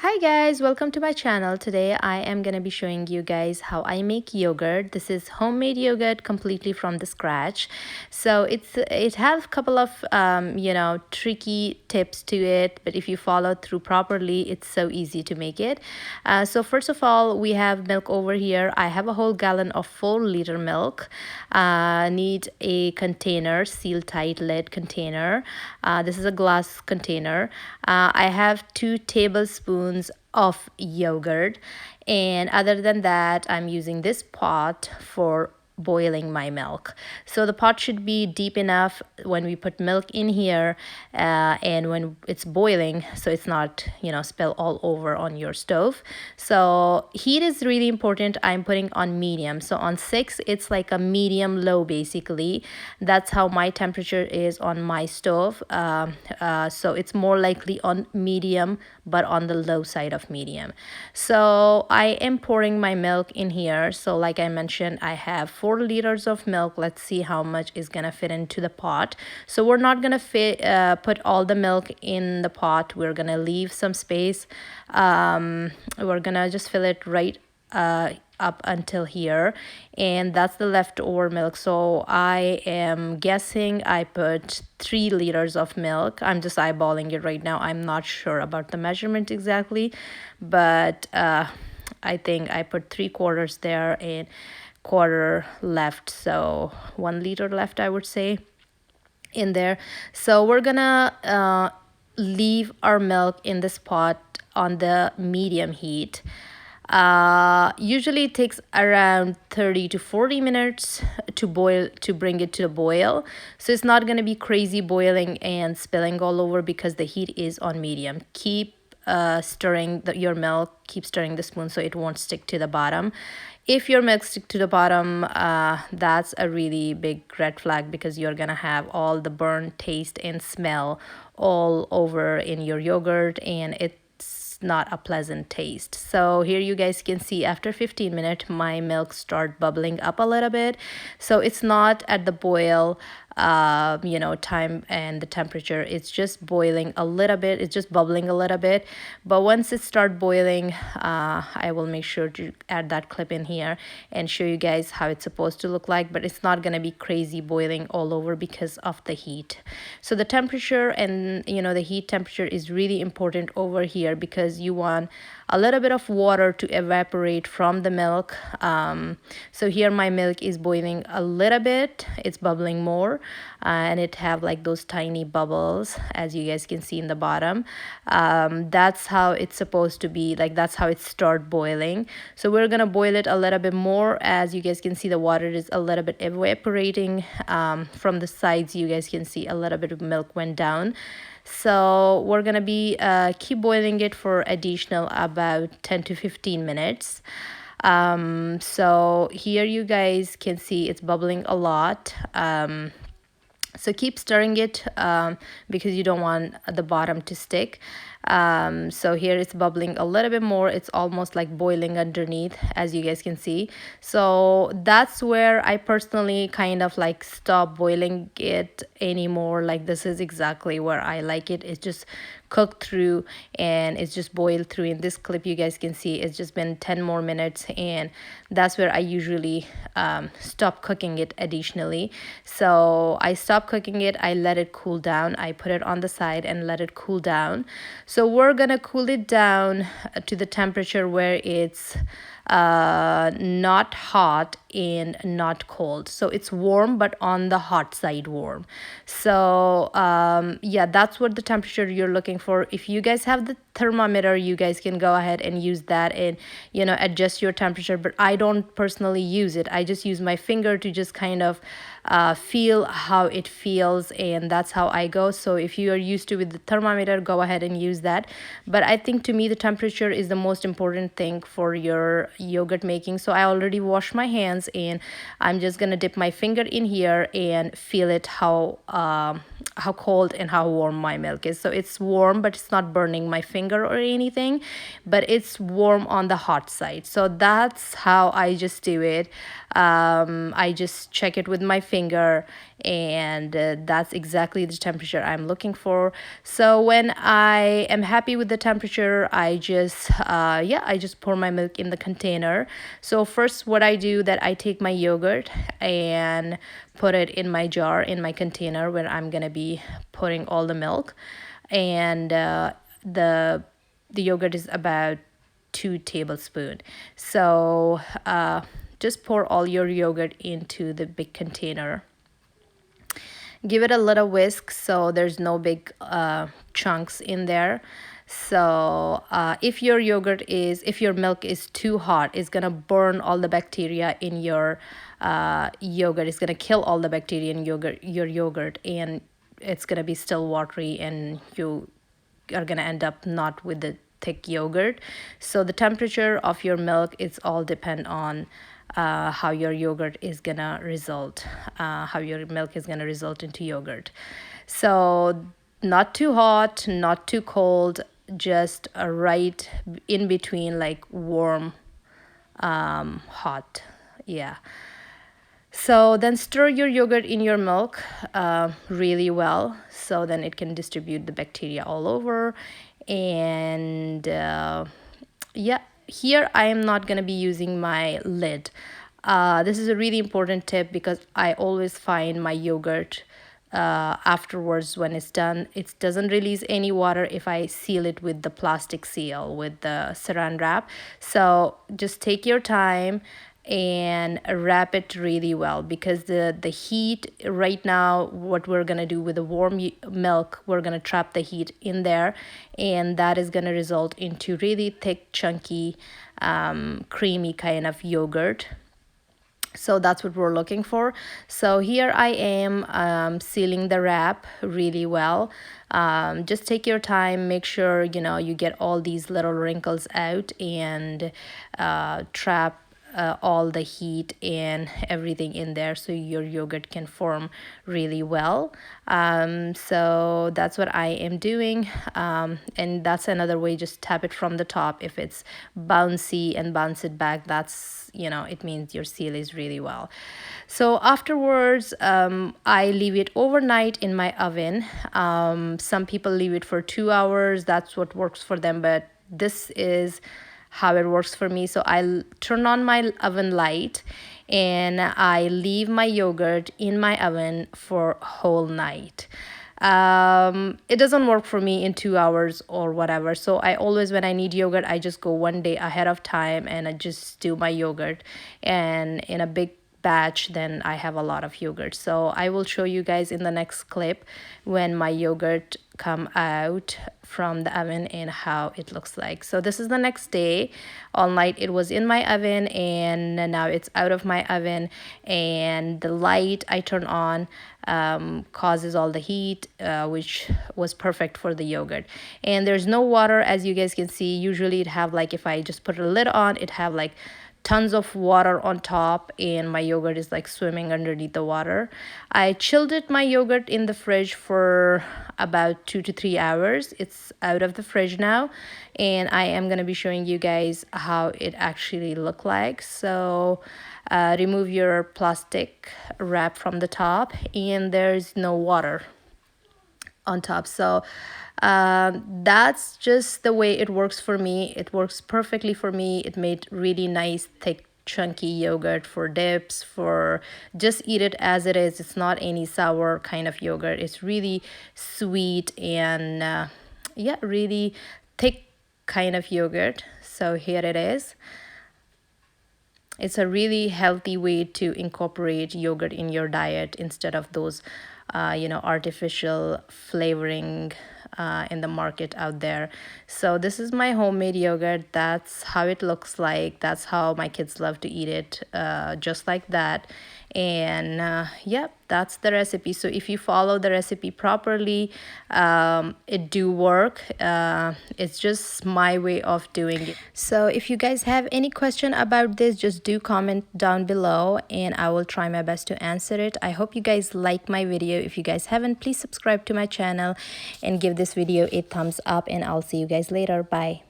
Hi guys, welcome to my channel. Today I am going to be showing you guys how I make yogurt. This is homemade yogurt completely from the scratch. So it has a couple of tricky tips to it, but if you follow through properly, it's so easy to make it. So first of all, we have milk over here. I have a whole gallon of 4-liter milk. Need a container, seal tight lid container. This is a glass container. I have 2 tablespoons of yogurt, and other than that I'm using this pot for boiling my milk. So the pot should be deep enough when we put milk in here, and when it's boiling, so it's not spill all over on your stove. So heat is really important. I'm putting on medium, so on 6 it's like a medium low basically. That's how my temperature is on my stove. So it's more likely on medium, but on the low side of medium. So I am pouring my milk in here. So like I mentioned, I have 4 liters of milk. Let's see how much is gonna fit into the pot. So we're not gonna put all the milk in the pot. We're gonna leave some space. We're gonna just fill it right up until here, and that's the leftover milk. So I am guessing I put 3 liters of milk. I'm just eyeballing it right now. I'm not sure about the measurement exactly, but I think I put 3/4 there and quarter left, so 1 liter left, I would say, in there. So we're gonna leave our milk in this pot on the medium heat. Usually it takes around 30 to 40 minutes to bring it to a boil. So it's not going to be crazy boiling and spilling all over because the heat is on medium. Keep stirring your milk, keep stirring the spoon so it won't stick to the bottom. If your milk stick to the bottom, that's a really big red flag, because you're gonna have all the burnt taste and smell all over in your yogurt, and it's not a pleasant taste. So here you guys can see after 15 minutes my milk start bubbling up a little bit. So it's not at the boil time and the temperature. It's just boiling a little bit, it's just bubbling a little bit. But once it start boiling, I will make sure to add that clip in here and show you guys how it's supposed to look like. But it's not going to be crazy boiling all over because of the heat. So the temperature and the heat temperature is really important over here, because you want a little bit of water to evaporate from the milk. So here my milk is boiling a little bit, it's bubbling more, and it have like those tiny bubbles, as you guys can see in the bottom. That's how it's supposed to be, like that's how it start boiling. So we're gonna boil it a little bit more. As you guys can see, the water is a little bit evaporating. From the sides you guys can see a little bit of milk went down. So we're gonna be keep boiling it for additional about 10 to 15 minutes. So here you guys can see it's bubbling a lot. So keep stirring it, because you don't want the bottom to stick. So here it's bubbling a little bit more. It's almost like boiling underneath, as you guys can see. So that's where I personally kind of like stop boiling it anymore. Like this is exactly where I like it. It's just cooked through and it's just boiled through. In this clip you guys can see it's just been 10 more minutes, and that's where I usually stop cooking it additionally. So I stop cooking it, I let it cool down, I put it on the side and let it cool down. So we're gonna cool it down to the temperature where it's not hot and not cold. So it's warm but on the hot side warm. So yeah, that's what the temperature you're looking for. If you guys have the thermometer, you guys can go ahead and use that and adjust your temperature, but I don't personally use it. I just use my finger to just kind of feel how it feels, and that's how I go. So if you are used to with the thermometer, go ahead and use that. But I think to me the temperature is the most important thing for your yogurt making. So I already washed my hands, and I'm just gonna dip my finger in here and feel it how cold and how warm my milk is. So it's warm, but it's not burning my finger or anything, but it's warm on the hot side. So that's how I just do it. I just check it with my finger and that's exactly the temperature I'm looking for. So when I am happy with the temperature, I just I just pour my milk in the container. So first what I do, that I take my yogurt and put it in my jar, in my container where I'm gonna be putting all the milk. And the yogurt is about 2 tablespoons. So just pour all your yogurt into the big container. Give it a little whisk so there's no big chunks in there. So if your milk is too hot, it's gonna burn all the bacteria in your yogurt. It's gonna kill all the bacteria in your yogurt, and it's gonna be still watery, and you are gonna end up not with the thick yogurt. So the temperature of your milk, it's all depend on how your yogurt is gonna result, how your milk is gonna result into yogurt. So not too hot, not too cold, just right in between, like warm, hot. Yeah. So then stir your yogurt in your milk really well, so then it can distribute the bacteria all over. And yeah, here I am not going to be using my lid. This is a really important tip, because I always find my yogurt afterwards, when it's done, it doesn't release any water if I seal it with the plastic seal, with the saran wrap. So just take your time and wrap it really well, because the heat right now, what we're gonna do with the warm milk, we're gonna trap the heat in there, and that is gonna result into really thick, chunky, creamy kind of yogurt. So that's what we're looking for. So here I am sealing the wrap really well. Just take your time, make sure you get all these little wrinkles out, and trap all the heat and everything in there, so your yogurt can form really well. So that's what I am doing. And that's another way, just tap it from the top. If it's bouncy and bounce it back, that's it means your seal is really well. So afterwards, I leave it overnight in my oven. Some people leave it for 2 hours. That's what works for them, but this is how it works for me. So I turn on my oven light, and I leave my yogurt in my oven for whole night. It doesn't work for me in 2 hours or whatever. So I always, when I need yogurt, I just go one day ahead of time, and I just do my yogurt, and in a big batch, then I have a lot of yogurt. So I will show you guys in the next clip when my yogurt come out from the oven and how it looks like. So this is the next day. All night it was in my oven, and now it's out of my oven, and the light I turn on causes all the heat, which was perfect for the yogurt. And there's no water, as you guys can see. Usually it have, like, if I just put a lid on, it have like tons of water on top, and my yogurt is like swimming underneath the water. I chilled my yogurt in the fridge for about 2 to 3 hours. It's out of the fridge now, and I am going to be showing you guys how it actually look like. So remove your plastic wrap from the top, and there's no water on top. So that's just the way it works for me. It works perfectly for me. It made really nice, thick, chunky yogurt for dips, for just eat it as it is. It's not any sour kind of yogurt. It's really sweet and yeah, really thick kind of yogurt. So here it is. It's a really healthy way to incorporate yogurt in your diet, instead of those artificial flavoring in the market out there. So this is my homemade yogurt. That's how it looks like. That's how my kids love to eat it, just like that. And yeah, that's the recipe. So if you follow the recipe properly, it do work. It's just my way of doing it. So if you guys have any question about this, just do comment down below, and I will try my best to answer it. I hope you guys like my video. If you guys haven't, please subscribe to my channel and give this video a thumbs up, and I'll see you guys later. Bye.